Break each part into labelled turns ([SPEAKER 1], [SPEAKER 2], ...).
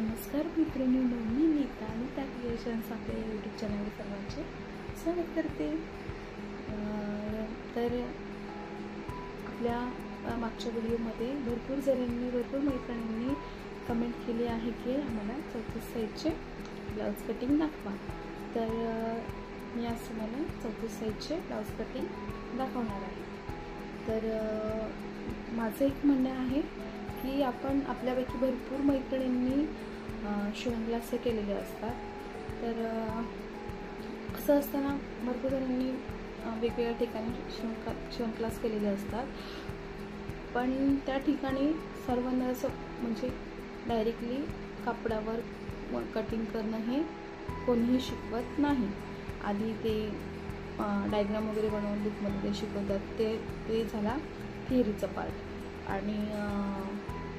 [SPEAKER 1] नमस्कार मित्रांनो, मी नीता क्रिएशन्स आपल्या यूट्यूब चॅनलवर सर्वांचे स्वागत करते। तर आपल्या मागच्या व्हिडिओमध्ये भरपूर मैत्रिणींनी कमेंट केली आहे की आम्हाला 34 साईजचे ब्लाउज कटिंग दाखवा। तर मी आज तुम्हाला 34 साईजचे ब्लाउज कटिंग दाखवणार आहे। तर माझं एक म्हणणं आहे की आपण आपल्यापैकी भरपूर मैत्रिणींनी शिवण क्लास केलेले असतात। तर असं असताना भरपूर जणांनी वेगवेगळ्या ठिकाणी शिवण क्लास केलेले असतात, पण त्या ठिकाणी सर्वांना असं म्हणजे डायरेक्टली कापडावर कटिंग करणं हे कोणीही शिकवत नाही। आधी ते डायग्राम वगैरे बनवून बुकमध्ये ते शिकवतात, ते झाला थिअरीचा पार्ट, आणि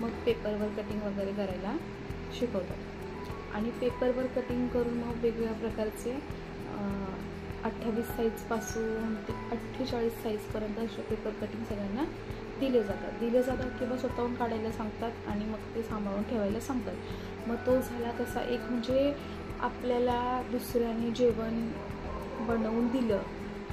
[SPEAKER 1] मग पेपरवर कटिंग वगैरे करायला शिकवतात। आणि पेपरवर कटिंग करून मग वेगवेगळ्या प्रकारचे 28 साईजपासून ते 48 साईजपर्यंत असे पेपर कटिंग सगळ्यांना दिले जातात किंवा स्वतःहून काढायला सांगतात आणि मग ते सांभाळून ठेवायला सांगतात। मग तो झाला तसा एक म्हणजे आपल्याला दुसऱ्याने जेवण बनवून दिलं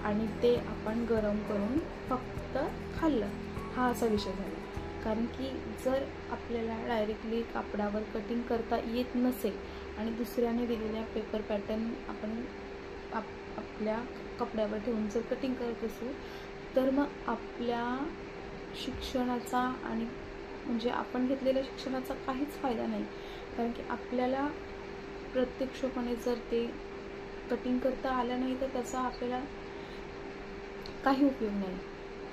[SPEAKER 1] आणि ते आपण गरम करून फक्त खाल्लं, हा असा विषय झाला। कारण की जर आपल्याला डायरेक्टली कापडावर कटिंग करता येत नसेल आणि दुसऱ्याने दिलेल्या पेपर पॅटर्न आपण आपल्या कपड्यावर ठेवून जर कटिंग करत असू, तर मग आपल्या शिक्षणाचा आणि म्हणजे आपण घेतलेल्या शिक्षणाचा काहीच फायदा नाही। कारण की आपल्याला प्रत्यक्षपणे जर ते कटिंग करता आलं नाही तर त्याचा आपल्याला काही उपयोग नाही।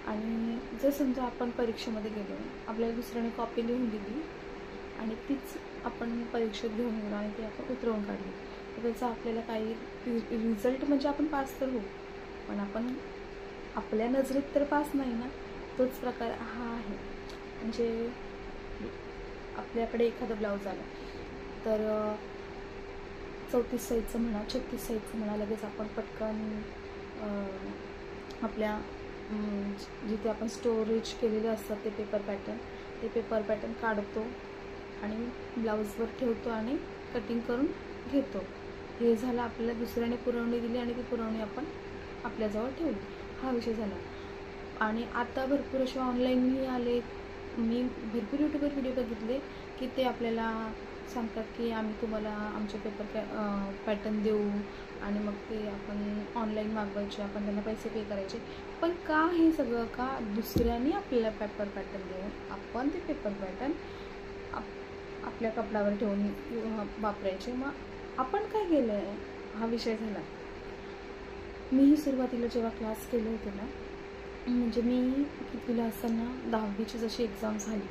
[SPEAKER 1] आणि जर समजा आपण परीक्षेमध्ये गेलो, आपल्याला दुसऱ्याने कॉपी लिहून दिली आणि तीच आपण परीक्षेत घेऊन गेलो आणि ती आपण उतरवून काढली, तर त्याचा आपल्याला काही रिझल्ट म्हणजे आपण पास तर होऊ, पण आपण आपल्या नजरेत तर पास नाही ना। तोच प्रकार हा आहे। म्हणजे आपल्याकडे एखादा ब्लाऊज आला तर 34 साईजचं म्हणा, 36 साईजचं म्हणा, लगेच आपण पटकन आपल्या जिथे आपण स्टोरेज केलेले असतात ते पेपर पॅटर्न काढतो आणि ब्लाऊजवर ठेवतो आणि कटिंग करून घेतो। हे झालं आपल्याला दुसऱ्याने पुरवणी दिली आणि ती पुरवणी आपण आपल्याजवळ ठेवली, हा विषय झाला। आणि आता भरपूर असे ऑनलाईनही आले, मी भरपूर यूट्यूबवर व्हिडिओ बघितले की ते आपल्याला सांगतात की आम्ही तुम्हाला आमचे पेपर पॅटर्न देऊ आणि मग ते आपण ऑनलाईन मागवायचे, आपण त्यांना पैसे पे करायचे। पण का हे सगळं, का दुसऱ्यांनी आपल्याला पेपर पॅटर्न देऊन आपण ते पेपर पॅटर्न आपल्या कपड्यावर ठेवून वापरायचे? मग आपण काय केलं आहे, हा विषय झाला। मीही सुरुवातीला जेव्हा क्लास केले होते ना, म्हणजे मी कितवीला असताना 10वीची जशी एक्झाम झाली,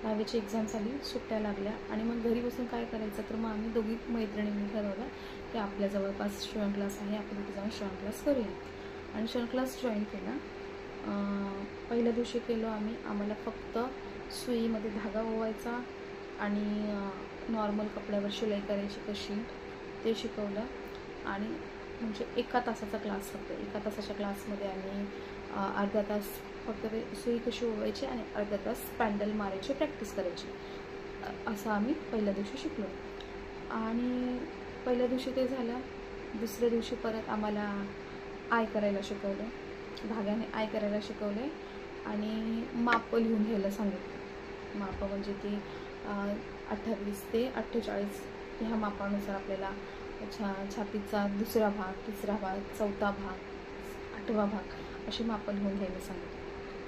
[SPEAKER 1] 10वीची एक्झाम झाली, सुट्ट्या लागल्या आणि मग घरी बसून काय करायचं, तर मग आम्ही दोघी मैत्रिणींनी ठरवलं की आपल्या जवळपास शिवण क्लास आहे, आपण तिथे जाऊन शिवण क्लास करूया। आणि शिवण क्लास जॉईन केला। पहिल्या दिवशी केलो आम्हाला फक्त सुईमध्ये धागा ओवायचा आणि नॉर्मल कपड्यावर शिलाई करायची कशी ते शिकवलं। आणि म्हणजे एका तासाचा क्लास, फक्त एका तासाच्या क्लासमध्ये आम्ही अर्धा तास फक्त ते सुई कशी ओवायची आणि अर्धा तास पॅन्डल मारायची प्रॅक्टिस करायची, असं आम्ही पहिल्या दिवशी शिकलो। आणि पहिल्या दिवशी ते झालं। दुसऱ्या दिवशी परत आम्हाला आय करायला शिकवलं, धाग्याने आय करायला शिकवले आणि माप लिहून घ्यायला सांगितलं। माप म्हणजे ती 28 ते 48 ह्या मापानुसार आपल्याला छातीचा दुसरा भाग, तिसरा भाग, चौथा भाग, 8वा भाग अशी माप लिहून घ्यायला सांगितलं।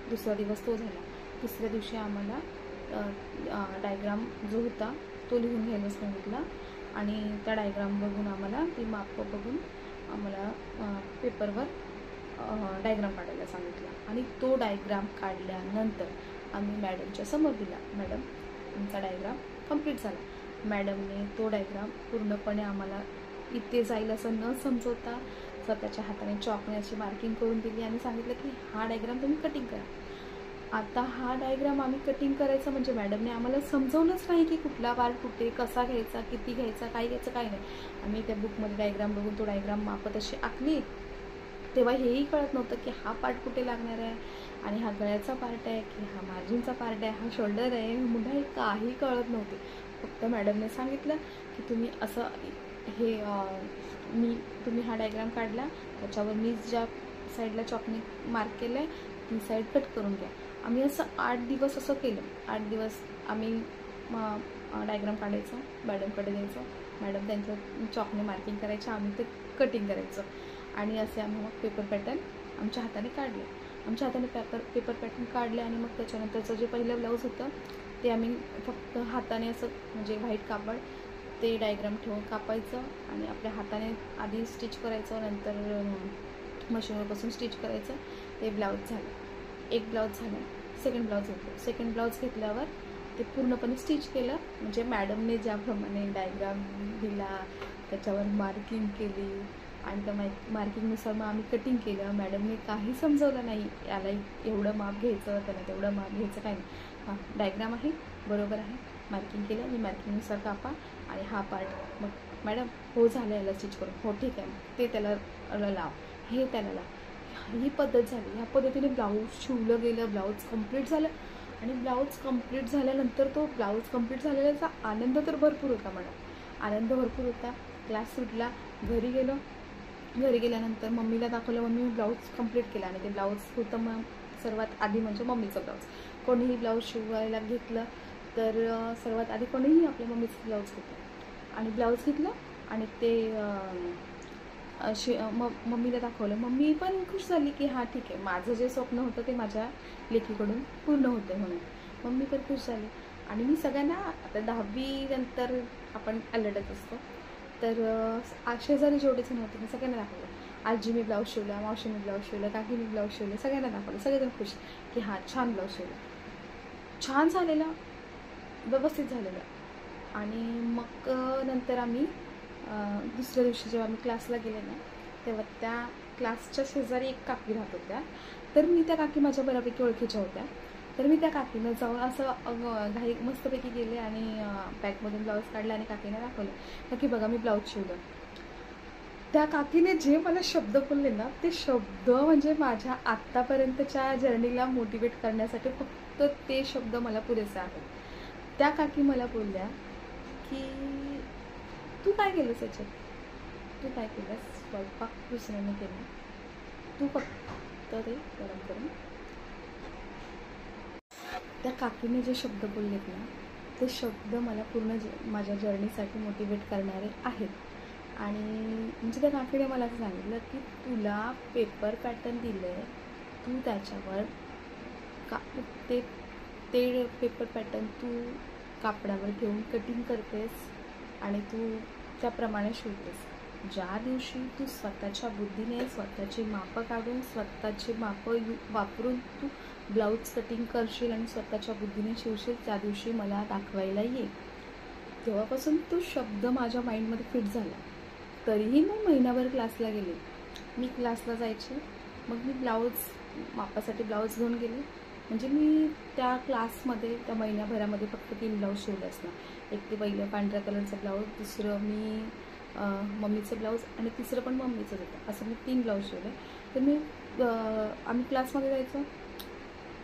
[SPEAKER 1] दुसरा दिवस तो झाला। तिसऱ्या दिवशी आम्हाला डायग्राम जो होता तो लिहून घ्यायला सांगितला आणि त्या डायग्राम बघून आम्हाला ती माप बघून आम्हाला पेपरवर डायग्राम काढायला सांगितला। आणि तो डायग्राम काढल्यानंतर आम्ही मॅडमच्या समोर दिला। मॅडम, तुमचा डायग्राम कंप्लीट झाला। मॅडमने तो डायग्राम पूर्णपणे आम्हाला इथे जाईल असं न समजवता स्वतःच्या हाताने चॉकने अशी मार्किंग करून दिली आणि सांगितलं की हा डायग्राम तुम्ही कटिंग करा। आता हा डायग्राम आम्ही कटिंग करायचा म्हणजे मॅडमने आम्हाला समजवलंच नाही की कुठला पार्ट कुठे कसा घ्यायचा, किती घ्यायचा, काय घ्यायचं, काय नाही। आम्ही त्या बुकमध्ये डायग्राम बघून तो डायग्राम मापत अशी आखली, तेव्हा हेही कळत नव्हतं की हा पार्ट कुठे लागणार आहे आणि हा गळ्याचा पार्ट आहे की हा मार्जिनचा पार्ट आहे, हा शोल्डर आहे, मुंढा आहे, काही कळत नव्हते। फक्त मॅडमने सांगितलं की तुम्ही असं हे तुम्ही हा डायग्राम काढला, त्याच्यावर मी ज्या साईडला चॉकने मार्क केलं आहे ती साईड कट करून घ्या. आम्ही असं 8 दिवस असं केलं. 8 दिवस आम्ही डायग्राम काढायचं, मॅडमकडे द्यायचं, मॅडम त्यांचं चॉकने मार्किंग करायचं, आम्ही ते कटिंग करायचं. आणि असे आम्ही मग पेपर पॅटर्न आमच्या हाताने काढले. आमच्या हाताने पेपर पॅटर्न काढले आणि मग त्याच्यानंतरचं जे पहिलं ब्लाऊज होतं ते आम्ही फक्त हाताने असं म्हणजे व्हाईट कापड ते डायग्राम ठेवून कापायचं आणि आपल्या हाताने आधी स्टिच करायचं, नंतर मशीनवर बसून स्टिच करायचं. ते ब्लाऊज झालं. एक ब्लाऊज झालं. सेकंड ब्लाऊज होतो. सेकंड ब्लाऊज घेतल्यावर ते पूर्णपणे स्टिच केलं. म्हणजे मॅडमने ज्याप्रमाणे डायग्राम दिला त्याच्यावर मार्किंग केली आणि त्या मार्किंगनुसार मग आम्ही कटिंग केलं. मॅडमने काही समजवलं नाही, याला एवढं माप घ्यायचं, त्याला तेवढं माप घ्यायचं, काही नाही. हां, डायग्राम आहे, बरोबर आहे, मार्किंग केलं आणि मार्किंगनुसार कापा आणि हा पार्ट मग मॅडम हो झालं याला स्टिच करून, हो ठीक आहे, ते त्याला लाव, हे त्याला लाव. ही पद्धत झाली. ह्या पद्धतीने ब्लाऊज शिवलं गेलं. ब्लाऊज कंप्लीट झालं आणि ब्लाऊज कंप्लीट झाल्यानंतर तो ब्लाऊज कंप्लीट झालेल्याचा आनंद तर भरपूर होता मला. आनंद भरपूर होता. क्लास सुटला, घरी गेलो. घरी गेल्यानंतर मम्मीला दाखवलं. मम्मी ब्लाऊज कंप्लीट केला आणि ते ब्लाऊज होतं मग सर्वात आधी म्हणजे मम्मीचं ब्लाऊज. कोणीही ब्लाऊज शिवायला घेतलं तर सर्वात आधी कोणीही आपल्या मम्मीचं ब्लाऊज घेतलं आणि ब्लाऊज घेतलं आणि ते मम्मीला दाखवलं. मम्मी पण खुश झाली की हां ठीक आहे, माझं जे स्वप्न होतं ते माझ्या लेकीकडून पूर्ण होतं म्हणून. मम्मी पण खुश झाली. आणि मी सगळ्यांना, आता 10वी नंतर आपण अलर्टच असतो, तर शेजारी जेवढे जण होते मी सगळ्यांना दाखवलं. आजी मी ब्लाऊज शिवला, मावशी मी ब्लाऊज शिवलं, काकी मी ब्लाऊज शिवलं, सगळ्यांना दाखवलं. सगळेजण खुश की हां छान ब्लाऊज शिवलं, छान झालेलं, व्यवस्थित झालेलं. आणि मग नंतर आम्ही दुसऱ्या दिवशी जेव्हा मी क्लासला गेले ना तेव्हा त्या क्लासच्या शेजारी एक काकी राहत होत्या. तर मी त्या काकी माझ्या बऱ्यापैकी ओळखीच्या होत्या. तर मी त्या काकीनं जाऊन असं घाई मस्तपैकी गेले आणि बॅगमधून ब्लाऊज काढला आणि काकीने दाखवलं. काकी बघा मी ब्लाऊज शिवलं. त्या काकीने जे मला शब्द बोलले ना ते शब्द म्हणजे माझ्या आत्तापर्यंतच्या जर्नीला मोटिवेट करण्यासाठी फक्त ते शब्द मला पुरेसे आहेत. त्या काकी मला बोलल्या की तू काय केलंस याच्यात, तू काय केलंस, स्वयंपाक दुसऱ्याने केला, तू फक्त ते गरम करून. त्या काकीने जे शब्द बोललेत ना ते शब्द मला पूर्ण माझ्या जर्नीसाठी मोटिवेट करणारे आहेत. आणि म्हणजे त्या काकीने मला असं सांगितलं की तुला पेपर पॅटर्न दिलं आहे, तू त्याच्यावर ते पेपर पॅटर्न तू कापडावर ठेवून कटिंग करतेस आणि तू त्याप्रमाणे शिवतेस. ज्या दिवशी तू स्वतःच्या बुद्धीने स्वतःची मापं काढून स्वतःची मापं वापरून तू ब्लाऊज कटिंग करशील आणि स्वतःच्या बुद्धीने शिवशील त्या दिवशी मला दाखवायला ये. तेव्हापासून तो शब्द माझ्या माइंडमध्ये फिट झाला. तरीही मी महिनाभर क्लासला गेले. मी क्लासला जायचे, मग मी ब्लाऊज मापासाठी ब्लाऊज घेऊन गेले. म्हणजे मी त्या क्लासमध्ये त्या महिन्याभरामध्ये फक्त 3 ब्लाऊज शिवले असणार. एक ते पहिलं पांढऱ्या कलरचं ब्लाऊज, दुसरं मी मम्मीचं ब्लाऊज आणि तिसरं पण मम्मीचंच होतं. असं मी 3 ब्लाऊज शिवले. तर आम्ही क्लासमध्ये जायचो.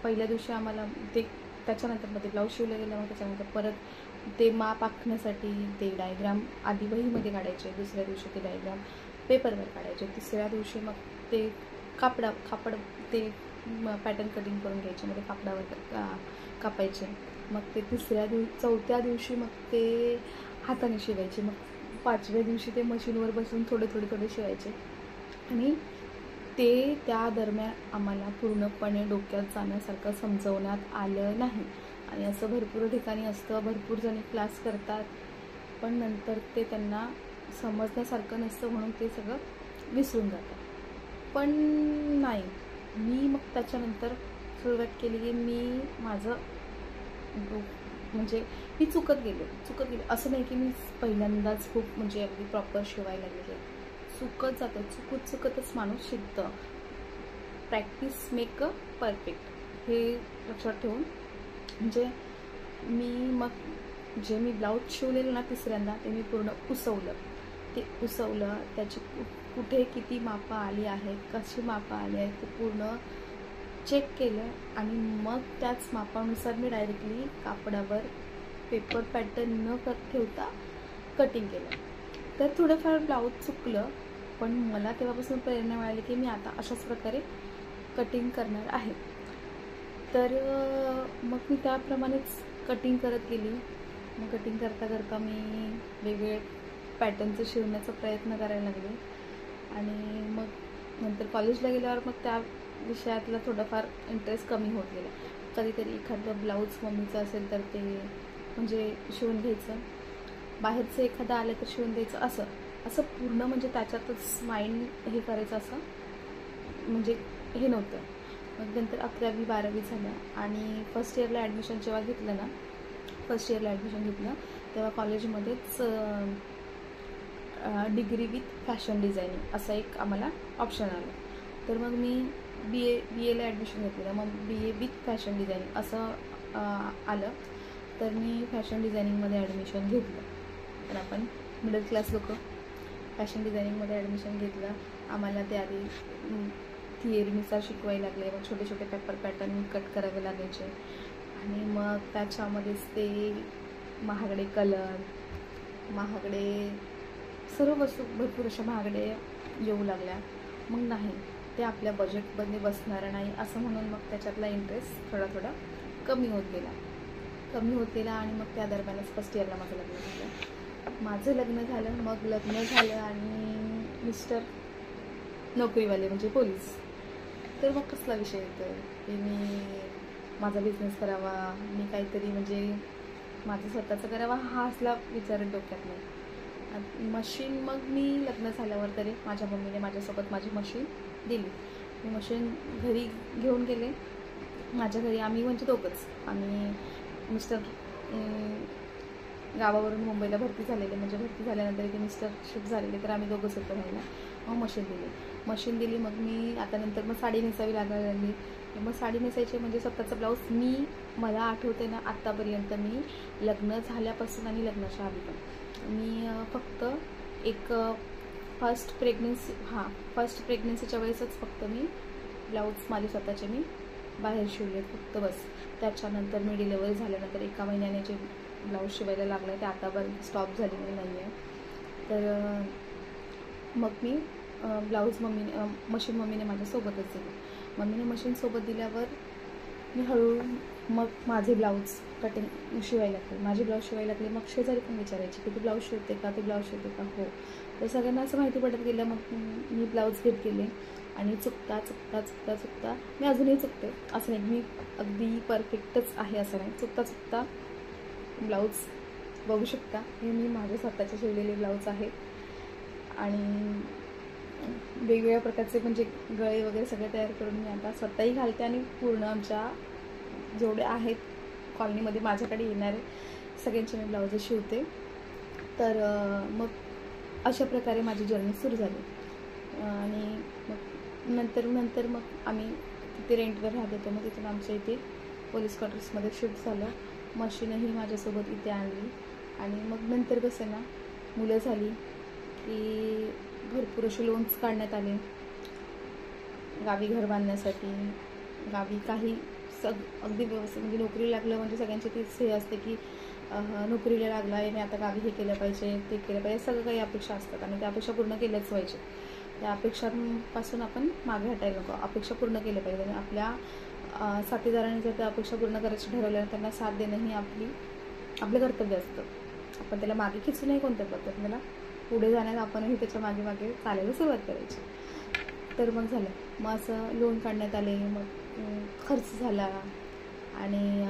[SPEAKER 1] पहिल्या दिवशी आम्हाला त्याच्यानंतर मग ते ब्लाऊज शिवलं गेलं. मग त्याच्यानंतर परत ते माप आखण्यासाठी ते डायग्राम आधी वहीमध्ये काढायचे, दुसऱ्या दिवशी ते डायग्राम पेपरवर काढायचे, तिसऱ्या दिवशी मग ते कापड ते पॅटर्न कटिंग करून घ्यायचे, मग ते कापडावर कापायचे. मग ते चौथ्या दिवशी मग ते हाताने शिवायचे. मग 5व्या दिवशी ते मशीनवर बसून थोडे शिवायचे. आणि ते त्या दरम्यान आम्हाला पूर्णपणे डोक्यात जाण्यासारखं समजवण्यात आलं नाही. आणि असं भरपूर ठिकाणी असतं, भरपूर जणी क्लास करतात पण नंतर ते त्यांना समजण्यासारखं नसतं म्हणून ते सगळं विसरून जातात. पण नाही, मी मग त्याच्यानंतर सुरुवात केली की मी माझं म्हणजे मी चुकत गेले. असं नाही की मी पहिल्यांदाच खूप म्हणजे अगदी प्रॉपर शिवायला गेले. चुकत जातं, चुकतच माणूस शिकतं. प्रॅक्टिस मेक अ परफेक्ट हे लक्षात ठेवून म्हणजे मी ब्लाऊज शिवलेलं ना तिसऱ्यांदा ते मी पूर्ण उसवलं. त्याची कुठे किती मापं आली आहेत, कशी मापं आली आहेत ते पूर्ण चेक केलं आणि मग त्याच मापानुसार मी डायरेक्टली कापडावर पेपर पॅटर्न न ठेवता कटिंग केलं. तर थोडंफार ब्लाऊज चुकलं, पण मला तेव्हापासून प्रेरणा मिळाली की मी आता अशाच प्रकारे कटिंग करणार आहे. तर मग मी त्याप्रमाणेच कटिंग करत गेली. मग कटिंग करता करता मी वेगवेगळे पॅटर्नचं शिवण्याचा प्रयत्न करायला लागले. आणि मग नंतर कॉलेजला गेल्यावर मग त्या विषयातला थोडाफार इंटरेस्ट कमी होत गेला. कधीतरी एखादं ब्लाऊज मम्मीचं असेल तर ते म्हणजे शिवून घ्यायचं, बाहेरचं एखादं आलं तर शिवून द्यायचं, असं पूर्ण म्हणजे त्याच्यातच माइंड हे करायचं असं म्हणजे हे नव्हतं. मग नंतर 11वी 12वी झालं आणि फर्स्ट इयरला ॲडमिशन जेव्हा घेतलं ना, तेव्हा कॉलेजमध्येच डिग्री विथ फॅशन डिझायनिंग असं एक आम्हाला ऑप्शन आलं. तर मग मी बी एला ॲडमिशन घेतलेलं. मग BA विथ फॅशन डिझायनिंग असं आलं. तर मी फॅशन डिझायनिंगमध्ये ॲडमिशन घेतलं. तर आपण मिडल क्लास लोक फॅशन डिझायनिंगमध्ये ॲडमिशन घेतलं. आम्हाला ते आधी थिअरीनुसार शिकवायला लागले. मग छोटे छोटे पेपर पॅटर्न कट करावे लागायचे आणि मग त्याच्यामध्येच ते महागडे कलर, महागडे सर्व वस्तू भरपूर अशा महागडे येऊ लागल्या. मग नाही, ते आपल्या बजेटमध्ये बसणारं नाही असं म्हणून मग त्याच्यातला इंटरेस्ट थोडा कमी होत गेला आणि मग त्या दरम्यानच फर्स्ट इयरला माझं लग्न झालं. मग लग्न झालं आणि मिस्टर नोकरीवाले म्हणजे पोलीस. तर मग कसला विषय येतो की मी माझा बिझनेस करावा, मी काहीतरी म्हणजे माझं स्वतःचं करावा, हा असला विचार डोक्यात नाही. मशीन मग मी लग्न झाल्यावर तरी माझ्या मम्मीने माझ्यासोबत माझी मशीन दिली. मी मशीन घरी घेऊन गेले. माझ्या घरी आम्ही म्हणजे दोघंच, आम्ही मिस्टर गावावरून मुंबईला भरती झालेले, म्हणजे भरती झाल्यानंतर इथे मिस्टर शिफ्ट झालेले, तर आम्ही दोघंच होतो राहायला. मग मशीन दिली. मग मी आता नंतर मग साडी नेसावी लागायला लागली. मग साडी नेसायची म्हणजे स्वतःचा ब्लाऊज मला आठवते ना आत्तापर्यंत मी लग्न झाल्यापासून आणि लग्नाच्या आधी पण मी फक्त एक फर्स्ट प्रेग्नन्सीच्या वेळेसच फक्त मी ब्लाऊज माझे स्वतःचे मी बाहेर शिवले फक्त बस. त्याच्यानंतर मी डिलेवरी झाल्यानंतर 1 महिन्याने जे ब्लाऊज शिवायला लागले ते आतापर्यंत स्टॉप झालेले नाही आहे. तर मग मी ब्लाऊज मशीन मम्मीने माझ्यासोबतच दिली. मम्मीने मशीन सोबत दिल्यावर मी हळूहळू मग माझे ब्लाऊज शिवायला लागले. मग शेजारी पण विचारायची की तू ब्लाऊज शिवते का, हो. तर सगळ्यांना असं माहिती पडत गेलं. मग मी ब्लाऊज घेत गेले आणि चुकता मी अजूनही चुकते, असं नाही मी अगदी परफेक्टच आहे असं नाही. चुकता ब्लाऊज बघू शकता, हे मी माझे स्वतःचे शिवलेले ब्लाऊज आहेत. आणि वेगवेगळ्या प्रकारचे म्हणजे गळे वगैरे सगळे तयार करून मी आता स्वतःही घालते आणि पूर्ण आमच्या जेवढे आहेत कॉलनीमध्ये माझ्याकडे येणारे सगळ्यांचे मी ब्लाऊज शिवते. तर मग अशा प्रकारे माझी जर्नी सुरू झाली. आणि मग नंतर मग आम्ही तिथे रेंटवर राहत होतो. मग तिथून आमच्या इथे पोलीस क्वार्टर्समध्ये शिफ्ट झालं. मशीनही माझ्यासोबत इथे आणली. आणि मग नंतर कसं ना मुलं झाली की भरपूर असे लोन्स काढण्यात आले गावी घर बांधण्यासाठी. गावी काही अगदी व्यवस्थित म्हणजे नोकरी लागलं म्हणजे सगळ्यांची तीच हे असते की नोकरीला लागला आहे, आता गावी हे केलं पाहिजे, ते केलं पाहिजे, सगळं काही अपेक्षा असतात आणि त्या अपेक्षा पूर्ण केल्याच पाहिजे. त्या अपेक्षांपासून आपण मागे हटायला नको, अपेक्षा पूर्ण केल्या पाहिजे. आणि आपल्या साथीदारांनी जर त्या अपेक्षा पूर्ण करायची ठरवल्या त्यांना साथ देणं ही आपलं कर्तव्य असतं. आपण त्याला मागे खिचू नाही कोणत्या पद्धतीला, पुढे जाण्यात आपणही त्याच्या मागे चालायला सुरुवात करायची. तर मग झालं, मग असं लोन काढण्यात आले. मग खर्च झाला आणि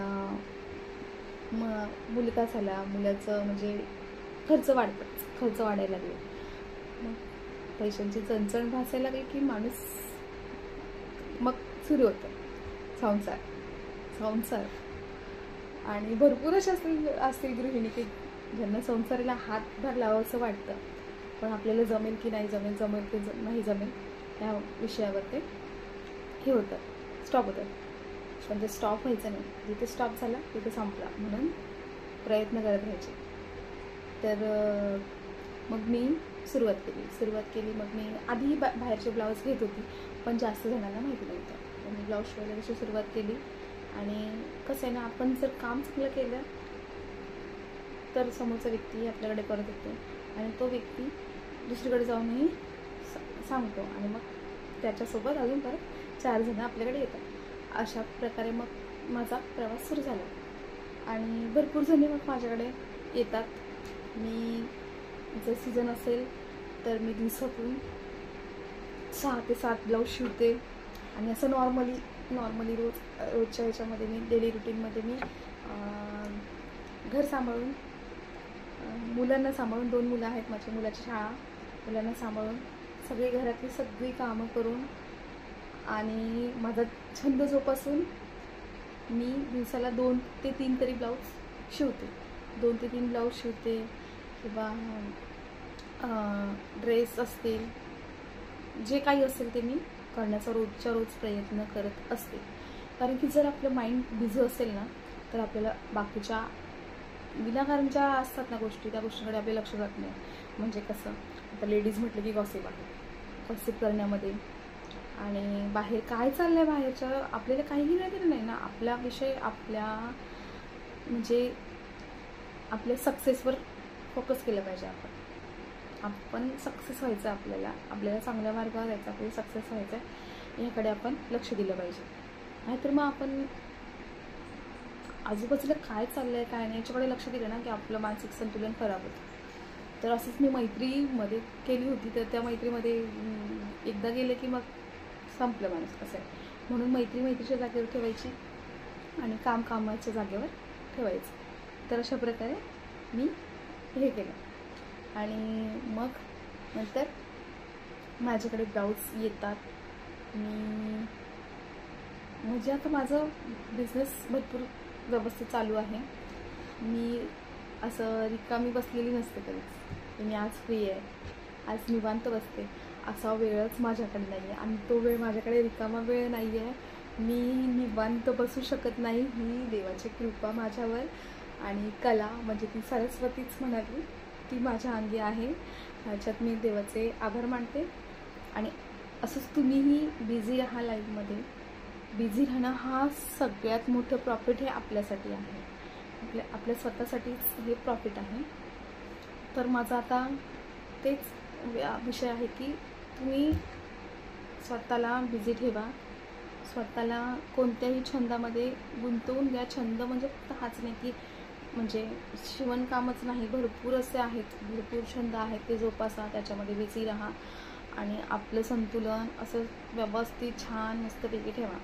[SPEAKER 1] मग मुलगा झाला. मुलाचं म्हणजे खर्च वाढायला लागले. मग पैशांची चणचण भासायला लागली की माणूस मग सुरू होतं संसार. आणि भरपूर अशा असतील गृहिणी की ज्यांना संसाराला हातभार लावावंसं वाटतं, पण आपल्याला जमेल की नाही जमेल की नाही जमेल त्या विषयावर ते हे होतं, स्टॉप होतं. पण ते स्टॉप व्हायचं नाही, जिथे स्टॉप झाला तिथे संपला म्हणून प्रयत्न करत राहायचे. तर मग मी सुरुवात केली. मग मी आधी बाहेरचे ब्लाऊज घेत होती, पण जास्त जणांना माहिती नव्हतं. मी ब्लाऊज शिवायला कशी सुरुवात केली. आणि कसं आहे ना, आपण जर काम चांगलं केलं तर समोरचा व्यक्ती आपल्याकडे परत येतो आणि तो व्यक्ती दुसरीकडे जाऊनही सांगतो आणि मग त्याच्यासोबत अजून परत 4 जण आपल्याकडे येतात. अशा प्रकारे मग माझा प्रवास सुरू झाला आणि भरपूर जणी मग माझ्याकडे येतात. मी जर सीझन असेल तर मी दिवसातून 6 ते 7 ब्लाऊज शिवते आणि असं नॉर्मली रोजच्या ह्याच्यामध्ये मी डेली रुटीनमध्ये मी घर सांभाळून, मुलांना सांभाळून, 2 मुलं आहेत माझ्या, मुलाची शाळा, मुलांना सांभाळून सगळी घरातली सगळी कामं करून आणि माझा छंद जोपासून मी दिवसाला 2 ते 3 तरी ब्लाऊज शिवते. 2 ते 3 ब्लाऊज शिवते किंवा ड्रेस असतील, जे काही असेल ते मी करण्याचा रोजच्या रोज प्रयत्न करत असते. कारण की जर आपलं माइंड बिझी असेल ना तर आपल्याला बाकीच्या विनाकारण ज्या असतात ना गोष्टी, त्या गोष्टींकडे आपले लक्ष जात नाही. म्हणजे कसं, आता लेडीज म्हटलं की गॉसिप आहे, गॉसिप करण्यामध्ये आणि बाहेर काय चाललं आहे बाहेरच्या आपल्याला काहीही नाही ना. आपला विषय आपल्या म्हणजे आपल्या सक्सेसवर फोकस केलं पाहिजे. आपण सक्सेस व्हायचं, आपल्याला चांगल्या मार्गावर जायचं, आपल्याला सक्सेस व्हायचं आहे, याकडे आपण लक्ष दिलं पाहिजे. नाहीतर मग आपण आजूबाजूला काय चाललं आहे काय नाही याच्याकडे लक्ष दिलं ना की आपलं मानसिक संतुलन खराब होतं. तर असंच मी मैत्रीमध्ये केली होती, तर त्या मैत्रीमध्ये एकदा गेले की मग संपलं माणूस असं आहे. म्हणून मैत्रीच्या जागेवर ठेवायची आणि कामाच्या जागेवर ठेवायचं. तर अशा प्रकारे मी हे केलं आणि मग नंतर माझ्याकडे ब्लाऊज येतात. मी म्हणजे आता माझं बिझनेस भरपूर व्यवस्थित चालू आहे. मी असं रिकामी बसलेली नसते कधीच. मी आज फ्री आहे, आज निवांत बसते, असा वेळच माझ्याकडे नाही आहे आणि तो वेळ माझ्याकडे रिकामा वेळ नाही आहे. मी निवांत बसू शकत नाही, ही देवाची कृपा माझ्यावर आणि कला म्हणजे ती सरस्वतीच म्हणाली, ती माझ्या अंगी आहे. ह्याच्यात मी देवाचे आभार मानते. आणि असंच तुम्हीही बिझी राहा लाईफमध्ये. बिझी राहणं हा सगळ्यात मोठं प्रॉफिट हे आपल्यासाठी आहे, आपल्या स्वतःसाठीच हे प्रॉफिट आहे. तर माझा आता तेच विषय आहे की तुम्ही स्वतःला बिझी ठेवा, स्वतःला कोणत्याही छंदामध्ये गुंतवून घ्या. छंद म्हणजे फक्त हाच नाही की म्हणजे शिवणकामच नाही, भरपूर असे आहेत, भरपूर छंद आहेत, ते जोपासा, त्याच्यामध्ये बिझी राहा आणि आपलं संतुलन असं व्यवस्थित छान मस्तपैकी ठेवा.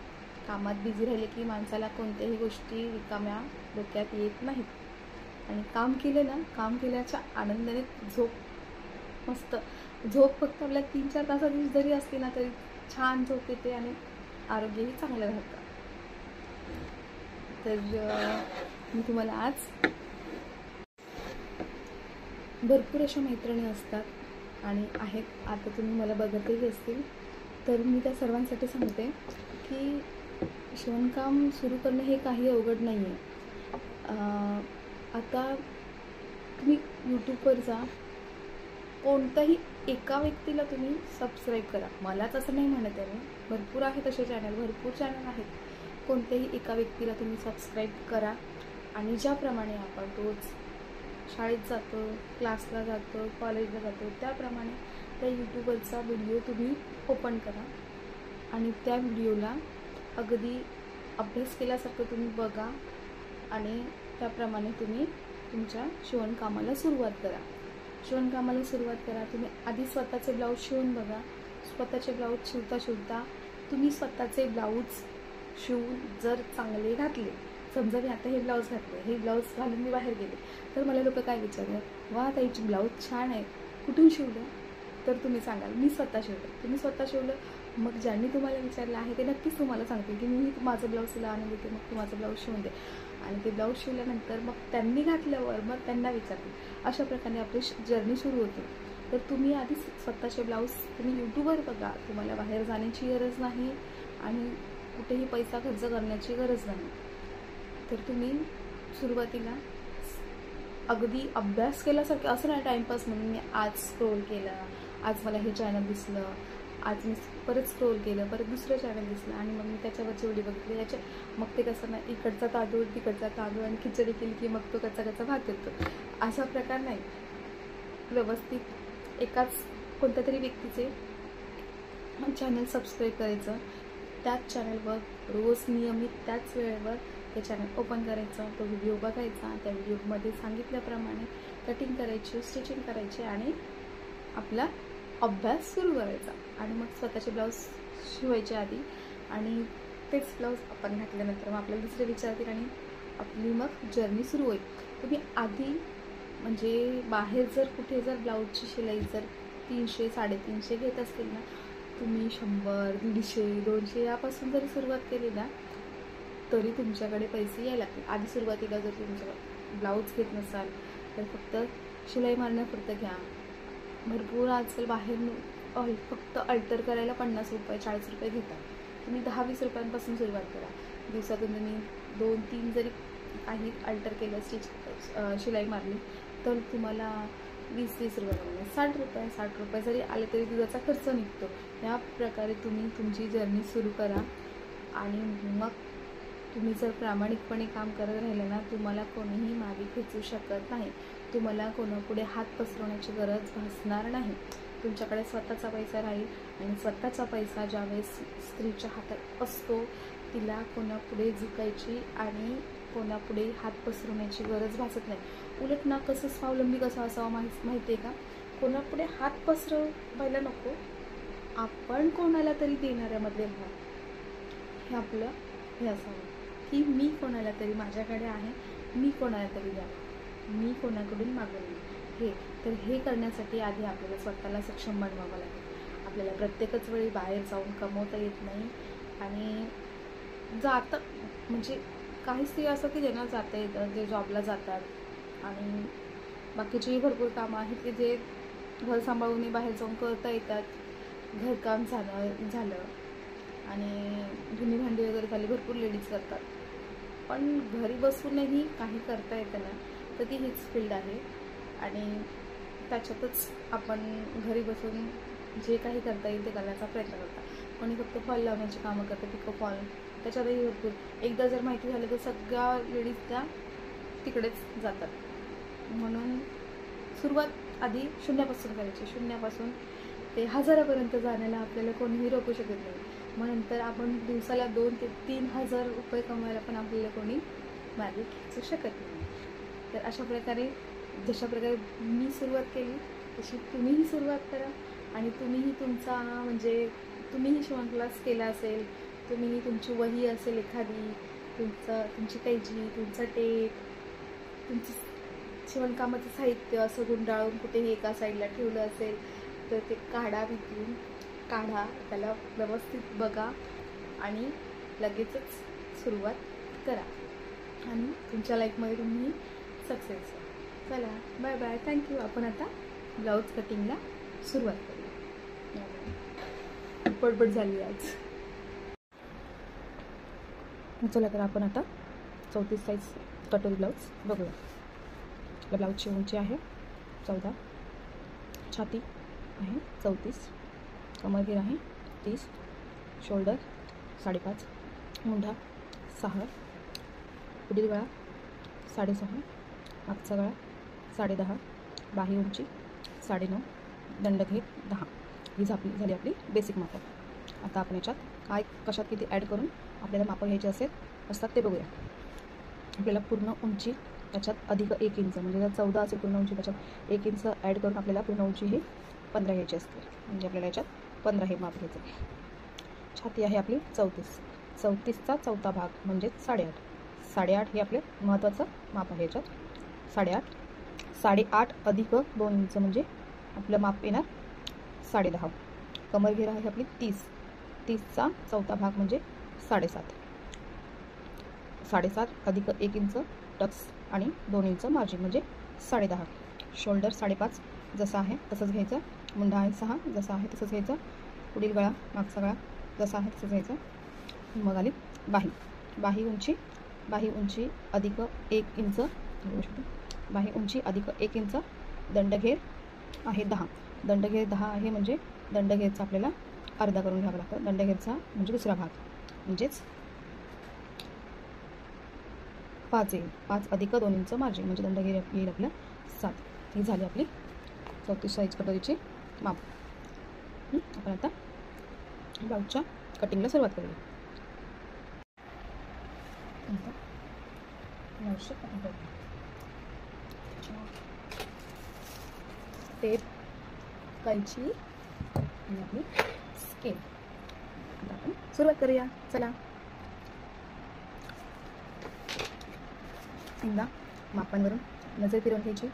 [SPEAKER 1] कामात बिझी राहिले की माणसाला कोणत्याही गोष्टी रिकाम्या डोक्यात येत नाहीत आणि काम केलं ना, काम केल्याच्या आनंदाने मस्त झोप फक्त आपल्या 3-4 तासाची जरी असली ना तरी छान झोप येते आणि आरोग्यही चांगलं राहतं. तर मी तुम्हाला आज भरपूर अशा मैत्रिणी असतात आणि आहेत, आता तुम्ही मला बघतही असतील, तर मी त्या सर्वांसाठी सांगते की शिवणकाम सुरू करणं हे काही अवघड नाही आहे. आता तुम्ही यूट्यूबवर जा, कोणत्याही एका व्यक्तीला तुम्ही सबस्क्राईब करा. मलाच असं नाही म्हणत आहे, मी भरपूर आहेत असे भरपूर चॅनल आहेत. कोणत्याही एका व्यक्तीला तुम्ही सबस्क्राईब करा आणि ज्याप्रमाणे आपण रोज शाळेत जातो, क्लासला जातो, कॉलेजला जातो, त्याप्रमाणे त्या यूट्यूबवरचा व्हिडिओ तुम्ही ओपन करा आणि त्या व्हिडिओला अगदी अभ्यास केल्यासारखं तुम्ही बघा आणि त्याप्रमाणे तुम्ही तुमच्या शिवणकामाला सुरुवात करा. तुम्ही आधी स्वतःचे ब्लाऊज शिवून बघा. स्वतःचे ब्लाऊज शिवता तुम्ही स्वतःचे ब्लाऊज शिवून जर चांगले घातले, समजा मी आता हे ब्लाऊज घातले, हे ब्लाऊज घालून मी बाहेर गेले, तर मला लोक काय विचारतात, वा ताईची ब्लाऊज छान आहे, कुठून शिवलं? तर तुम्ही सांगाल मी स्वतः शिवलं. तुम्ही स्वतः शिवलं, मग ज्यांनी तुम्हाला विचारलं आहे ते नक्कीच तुम्हाला सांगतील की मी माझं ब्लाऊज तुला आणून देते, मग तू माझं ब्लाऊज शिवून दे. आणि ते ब्लाऊज शिवल्यानंतर मग त्यांनी घातल्यावर मग त्यांना विचारतील. अशा प्रकारे आपली जर्नी सुरू होते. तर तुम्ही आधी स्वतःचे ब्लाऊज तुम्ही यूट्यूबवर बघा. तुम्हाला बाहेर जाण्याची गरज नाही आणि कुठेही पैसा खर्च करण्याची गरज नाही. तर तुम्ही सुरुवातीला अगदी अभ्यास केल्यासारखं, असं नाही टाईमपास म्हणून मी आज स्क्रोल केला, आज मला हे चॅनल दिसलं, आज मी परत स्क्रोल केलं, परत दुसरं चॅनल दिसलं आणि मग मी त्याच्यावरची व्हिडिओ बघितली. मग ते कसं नाही, इकडचा तांदूळ तिकडचा तांदूळ आणि खिचडी केली की मग तो कच्चा भात येतो, असा प्रकार नाही. व्यवस्थित एकाच कोणत्या तरी व्यक्तीचे चॅनल सबस्क्राईब करायचं, त्याच चॅनलवर रोज नियमित त्याच वेळेवर ते चॅनल ओपन करायचं, तो व्हिडिओ बघायचा, त्या व्हिडिओमध्ये सांगितल्याप्रमाणे कटिंग करायची, स्टिचिंग करायची आणि आपला अभ्यास सुरू करायचा. आणि मग स्वतःचे ब्लाऊज शिवायचे आधी आणि तेच ब्लाऊज आपण घातल्यानंतर मग आपल्याला दुसरे विचारतील आणि आपली मग जर्नी सुरू होईल. तुम्ही आधी म्हणजे बाहेर जर कुठे जर ब्लाऊजची शिलाई जर 300 350 घेत असतील ना, तुम्ही 100 150 200 यापासून जरी सुरुवात केली ना तरी तुमच्याकडे पैसे यायला लागतील. आधी सुरुवातीला जर तुमचं ब्लाऊज घेत नसाल तर फक्त शिलाई मारण्यापुरतं घ्या. भरपूर आजकाल बाहेर फक्त अल्टर करायला 50 रुपये 40 रुपये घेतात. तुम्ही 10-20 रुपयांपासून सुरुवात करा. दिवसातून तुम्ही 2-3 जरी काही अल्टर केलं, शिलाई मारली तर तुम्हाला 20-20 रुपये 60 रुपये जरी आले तरी दुधाचा खर्च निघतो. या प्रकारे तुम्ही तुमची जर्नी सुरू करा आणि मग तुम्ही जर प्रामाणिकपणे काम करत राहिले ना, तुम्हाला कोणीही मागे खेचू शकत नाही. तुम्हाला कोणापुढे हात पसरवण्याची गरज भासणार नाही. तुमच्याकडे स्वतःचा पैसा राहील आणि स्वतःचा पैसा ज्यावेळेस स्त्रीच्या हातात असतो तिला कोणापुढे झुकायची आणि कोणापुढे हात पसरवण्याची गरज भासत नाही. उलट ना कसं स्वावलंबी कसं असावं माहिती आहे का? कोणापुढे हात पसरवायला नको, आपण कोणाला तरी देणाऱ्यामध्ये राहा. हे आपलं हे असावं की मी कोणाला तरी, माझ्याकडे आहे, मी कोणाला तरी द्यावं, मी कोणाकडून मागवू नये. तर हे करण्यासाठी आधी आपल्याला स्वतःला सक्षम बनवावं लागेल. आपल्याला प्रत्येकच वेळी बाहेर जाऊन कमवता येत नाही आणि जातं म्हणजे काही स्त्री असं की ज्यांना जाता येतं, जे जॉबला जातात आणि बाकीचीही भरपूर कामं आहेत की जे घर सांभाळूनही बाहेर जाऊन करता येतात. घरकाम झालं आणि धुणी भांडी वगैरे झाली, भरपूर लेडीज करतात. पण घरी बसूनही काही करता येतं ना तर ती हीच फील्ड आहे आणि त्याच्यातच आपण घरी बसून जे काही करता येईल ते करण्याचा प्रयत्न करतात. कोणी फक्त फॉल लावण्याची कामं करतं, पिको फॉल, त्याच्यातही भरपूर. एकदा जर माहिती झालं तर सगळ्या लेडीज त्या तिकडेच जातात. म्हणून सुरुवात आधी शून्यापासून करायची. शून्यापासून ते हजारापर्यंत जाण्याला आपल्याला कोणीही रोखू शकत नाही. मग नंतर आपण दिवसाला 2 ते 3 हजार रुपये कमवायला पण आपल्याला कोणी मागे खेचू शकत नाही. तर अशा प्रकारे जशा प्रकारे मी सुरुवात केली तशी तुम्हीही सुरुवात करा आणि तुम्हीही तुमचा म्हणजे तुम्हीही शिवण क्लास केला असेल, तुम्हीही तुमची वही असेल एखादी, तुमची कैची, तुमचा टेप, तुमचं शिवणकामाचं साहित्य असं गुंडाळून कुठेही एका साईडला ठेवलं असेल तर ते काढा, विकून काढा, त्याला व्यवस्थित बघा आणि लगेचच सुरुवात करा आणि तुमच्या लाईफमध्ये तुम्ही सक्सेस व्हा. चला बाय बाय, थँक्यू. आपण आता ब्लाऊज कटिंगला सुरुवात करूया. पडपड झाली आज. चला तर आपण आता 34 साईज कटोरी ब्लाऊज बघूया. आपल्या ब्लाऊजची उंची आहे 14, छाती आहे 34, कमरघेर आहे 30, शोल्डर 5.5, मुंढा 6, पुढील गळा 6.5, मागचा गळा 10.5, बाही उंची 9.5, दंडघेर 10. ही झाली आपली बेसिक मापं. आता आपण याच्यात काय कशात किती ॲड करून आपल्याला मापं घ्यायचे असतात ते बघूया. आपल्याला पूर्ण उंची त्याच्यात अधिक 1 इंच म्हणजे जर 14 असेल पूर्ण उंची त्याच्यात 1 इंच ॲड करून आपल्याला पूर्ण उंची ही 15 घ्यायची असते. म्हणजे आपल्याला याच्यात 15 हे माप घ्यायचं. छाती आहे आपली 34, 34चा चौथा भाग म्हणजे 8.5 हे आपले महत्त्वाचं माप आहे. याच्यात 8.5 अधिक 2 इंच म्हणजे आपलं माप येणार 10.5. कमरघेर आहे आपली 30, 30चा चौथा भाग म्हणजे 7.5. 7.5 अधिक 1 इंच टक्स आणि 2 इंच मार्जिन म्हणजे 10.5. शोल्डर 5.5 जसा आहे तसंच घ्यायचं. मुंढा आहे 6 जसा आहे तसंच घ्यायचं. पुढील गळा मागचा गळा जसा आहे तसंच घ्यायचं. मग आली बाही उंची अधिक 1 इंच, बाही उंची अधिक 1 इंच. दंडघेर आहे 10, दंडघेर 10 आहे म्हणजे दंडघेरचा आपल्याला अर्धा करून घ्यावा लागतं. दंडगेरचा म्हणजे दुसरा भाग, म्हणजेच 5 येईल. 5 अधिक 2 इंच मार्जिन म्हणजे दंडगेर येईल आपलं 7. ही झाली आपली 34 साईज कटोरीची माप. आपण आता ब्लाऊजच्या कटिंगला सुरुवात करूया. आता ब्लाऊजची कटिंग करूया. टेप, कैची आणि आपली स्केल. आता आपण सुरुवात करूया. चला. एकदा मापांवरून नजर फिरवून घ्यायची.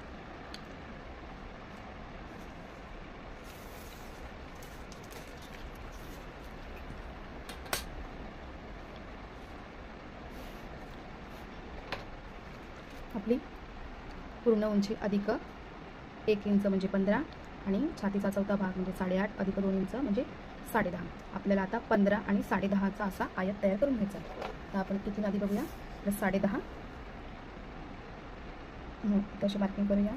[SPEAKER 1] आपली पूर्ण उंची अधिक 1 इंच म्हणजे 15 आणि छातीचा चौथा भाग म्हणजे 8.5 अधिक 2 इंच म्हणजे 10.5. आपल्याला आता 15 आणि 10.5चा असा आयत तयार करून घ्यायचा. तर आपण किती आधी बघूया. तर 10.5 तशी मार्किंग करूया.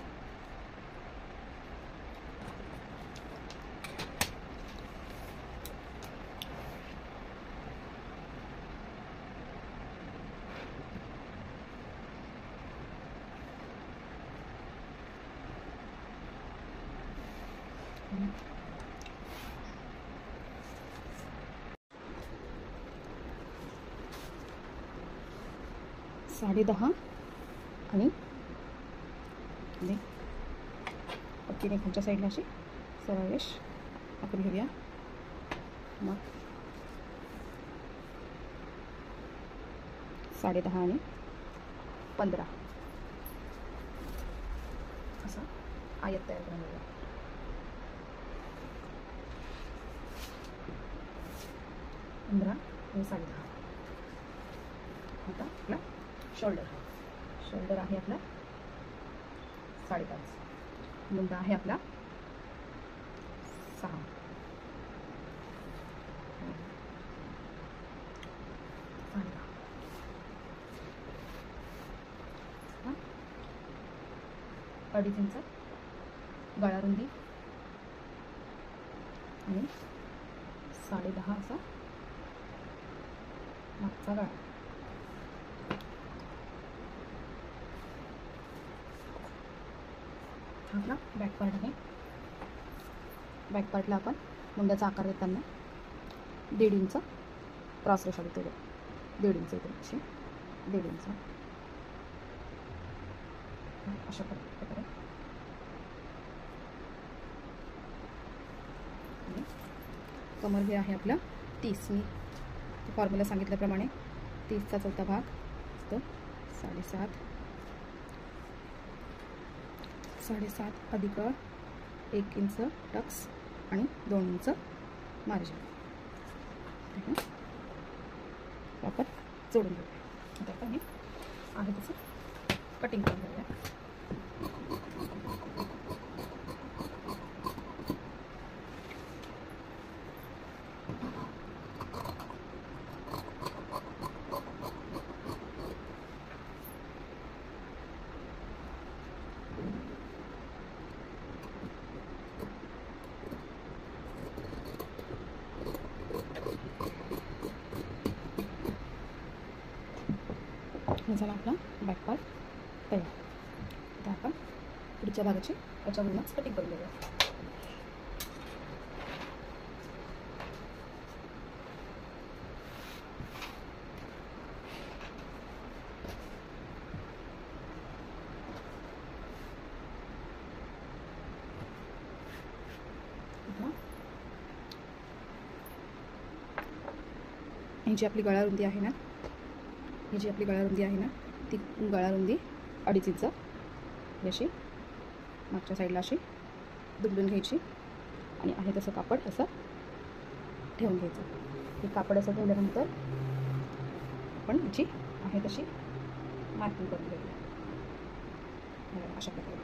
[SPEAKER 1] साडे 10 आणि पट्टीने खालच्या साईडला अशी सरळरेष आपण घेऊया. मग 10.5 आणि 15 असा आयत तयार करून घेऊया. पंधरा आणि 10.5. आता आपला शोल्डर आहे आपला 5.5. मुंडा आहे आपला 6. अडीच इंच गळा रुंदी आणि 10.5 असा मागचा गळा. आपला बॅक पार्ट आहे. बॅक पार्टला आपण मुंड्याचा आकार देताना 1.5 इंच क्रॉस रेषा देतो. 1.5 इंच इथे अशी 1.5 इंच अशा प्रकारे. कमर हे आहे आपला 30. मी फॉर्म्युला सांगितल्याप्रमाणे 30चा चौथा भाग असतो 7.5 अधिक 1 इंच टक्स आणि 2 इंच मार्जिन प्रॉपर जोडून घेऊया. आता आपण हे आहे तसं कटिंग करून घेऊया. झाला आपला बॅक पार्ट तयार. आता आपण पुढच्या भागाची याच्यावरूनच कटिंग करून घेऊया. ही जी आपली गळा रुंदी आहे ना, ही जी आपली गळा रुंदी आहे ना, ती गळा रुंदी 2.5 इंच अशी मागच्या साईडला अशी दुबडून घ्यायची आणि आहे तसं कापड असं ठेवून घ्यायचं. हे कापड असं ठेवल्यानंतर आपण जी आहे तशी मार्किंग करून घेऊया. अशा प्रकारे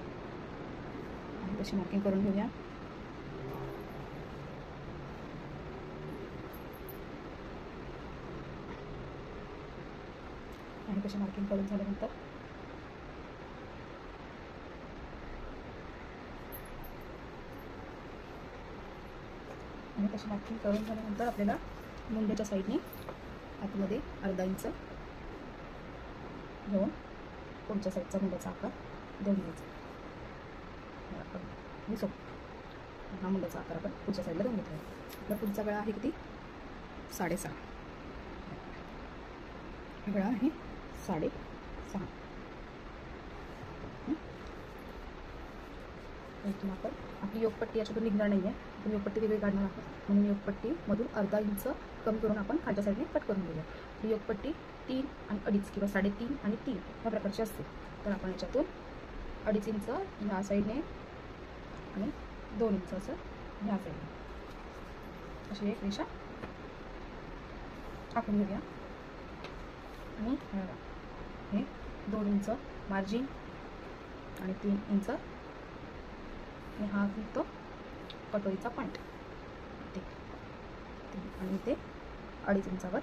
[SPEAKER 1] आहे तशी मार्किंग करून घेऊया. आणि तशी मार्किंग करून झाल्यानंतर आणि तशी मार्किंग करून झाल्यानंतर आपल्याला मुंड्याच्या साईडने आतमध्ये अर्धा इंच घेऊन पुढच्या साईडचा मुंड्याचा आकार देऊन घ्यायचा. दिसो हा मुंड्याचा आकार आपण पुढच्या साईडला देऊन घेतला. आपला पुढचा गळा आहे किती 6.5. गळा आहे 6.5. इथून आपण आपली योगपट्टी याच्यातून निघणार नाही आहे, आपण योगपट्टी वेगळी काढणार आहोत. म्हणून योगपट्टीमधून अर्धा इंच कमी करून आपण खालच्या साईडने कट करून घेऊया. ही योगपट्टी 3 आणि 2.5 किंवा 3.5 आणि 3 या प्रकारची असते. तर आपण याच्यातून 2.5 इंच ह्या साईडने आणि 2 इंच असं ह्या साईडने अशी एक रेषा आखून घेऊया. आणि हे 2 इंच मार्जिन आणि 3 इंच आणि हा तो कटोरीचा पॉईंट ते आणि ते 2.5 इंचावर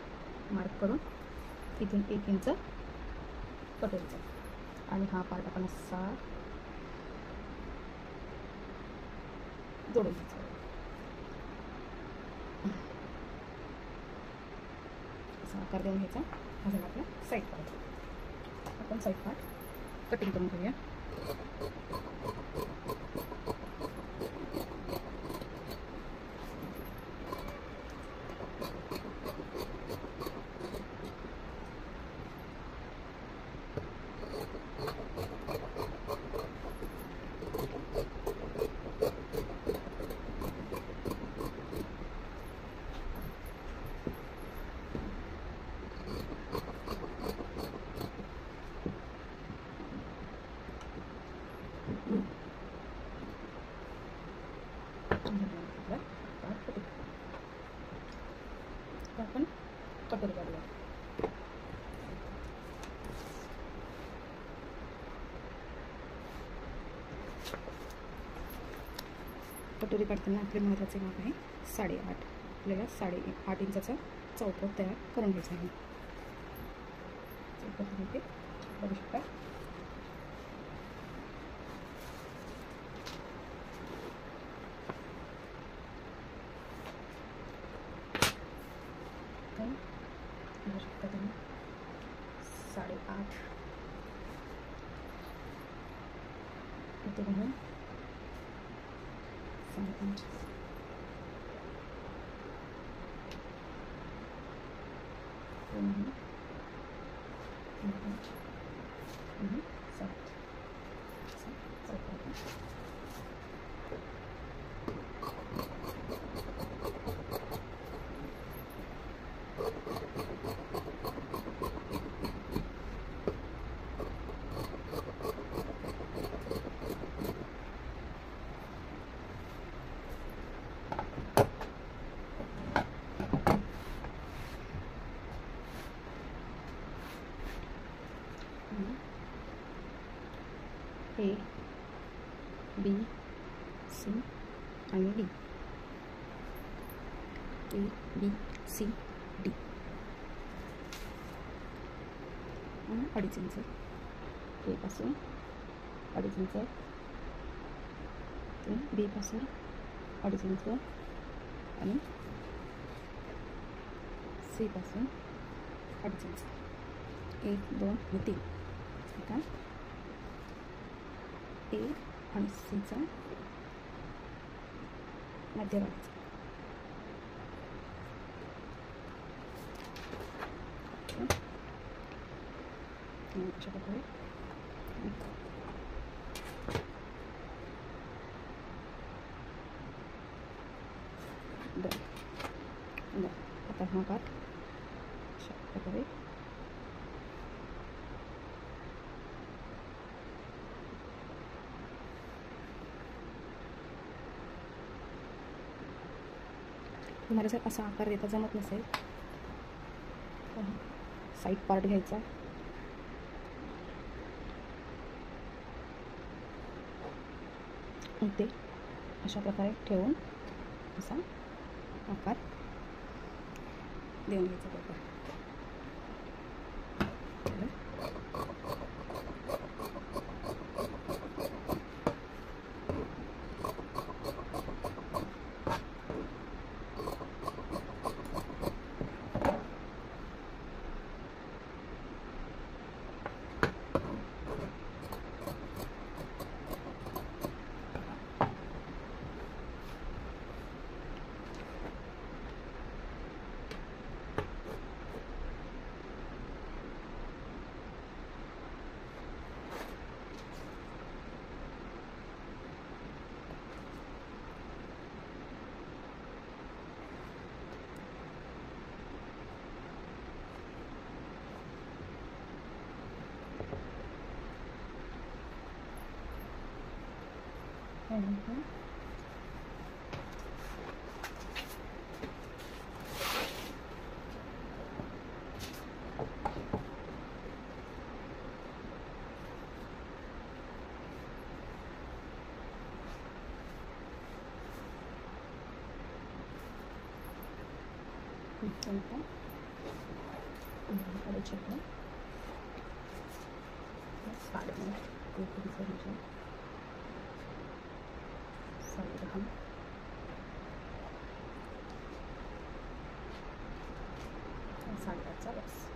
[SPEAKER 1] मार्क करून इथून 1 इंच कटोरीचा आणि हा पार्ट आपण असा जोडून घ्यायचा. असा आकार देऊन घ्यायचा. हा झाला आपला साईड पार्ट. आपण साईड पार्ट कटिंग करून घेऊया. आपण कटोरी काढूया. कटोरी काढताना आपले महत्त्वाचे माप आहे 8.5. आपल्याला 8.5 इंचाचा चौकोन तयार करून घ्यायचा आहे. चौकोन इथे बघू शकता. बघू शकता तुम्ही 8.5 इथे घेऊन 7 इंच A, B, C आणि D. A, B, C, D. 2.5 inch A पासून 2.5 इंच B पासून 2.5 इंच आणि C पासून 2.5 इंच. 1, 2 आणि 3. आता A आणि Cचा मध्यभागाचा अशा प्रकारे आता हा पार्ट अशा प्रकारे तुम्हाला जर असा आकार देता जमत नसेल साईड पार्ट घ्यायचा ते अशा प्रकारे ठेवून असा आकार देऊन घ्यायचा प्रकार. त्यानंतर साडेआठचा बस.